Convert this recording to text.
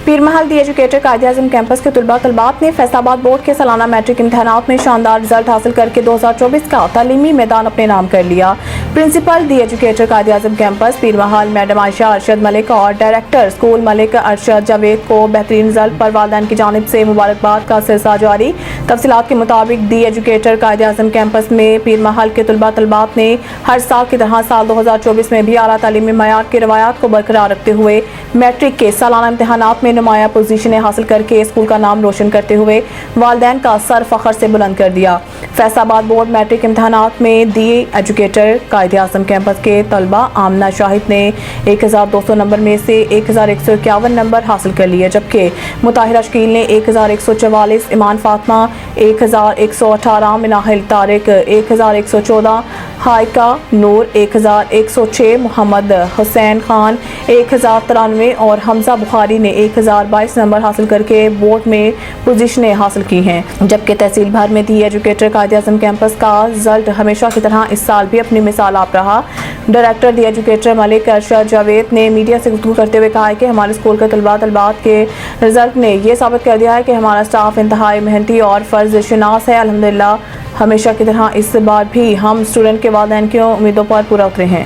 پیرمحل دی educator Quaid Azam campus کے طلباء طلبات نے فیصلاباد بورڈ کے سالانہ میٹرک امتحانات میں شاندار رزلٹ حاصل کر کے 2024 کا تعلیمی میدان اپنے نام کر لیا۔ پرنسپل دی educator Quaid Azam campus پیرمحل madam عائشہ ارشد ملک اور ڈائریکٹر اسکول ملک ارشد جاوید کو بہترین رزلٹ پر والدین کی جانب سے مبارکباد کا سلسلہ جاری۔ تفصیلات کے مطابق دی ایجوکیٹر قائد اعظم کیمپس میں پیرمحل کے طلباء طلبات نے ہر سال کی طرح سال 2024 میں بھی اعلیٰ تعلیمی معیار کی روایات کو برقرار رکھتے ہوئے میٹرک کے سالانہ امتحانات میں نمایاں پوزیشنیں حاصل کر کے اسکول کا نام روشن کرتے ہوئے والدین کا سر فخر سے بلند کر دیا۔ فیصل آباد بورڈ میٹرک امتحانات میں دی ایجوکیٹر قائد اعظم کیمپس کے طلبہ آمنہ شاہد نے 1200 نمبر میں سے 1151 نمبر حاصل کر لیے، جبکہ مطاہرہ شکیل نے 1144، ایمان فاطمہ 1118، مناہل طارق 1114، ہائکہ نور 1106، محمد حسین خان 1093 اور حمزہ بخاری نے 1022 نمبر حاصل کر کے بورڈ میں پوزیشنیں حاصل کی ہیں، جبکہ تحصیل بھر میں دی ایجوکیٹر قائد اعظم کیمپس کا رزلٹ ہمیشہ کی طرح اس سال بھی اپنی مثال آپ رہا۔ ڈائریکٹر دی ایجوکیٹر ملک ارشد جاوید نے میڈیا سے گفتگو کرتے ہوئے کہا ہے کہ ہمارے اسکول کے طلبات کے رزلٹ نے یہ ثابت کر دیا ہے کہ ہمارا اسٹاف انتہائی محنتی اور فرض شناس ہے۔ الحمدللہ ہمیشہ کی طرح اس بار بھی ہم اسٹوڈنٹ کے والدین کی امیدوں پر پورا اترے ہیں۔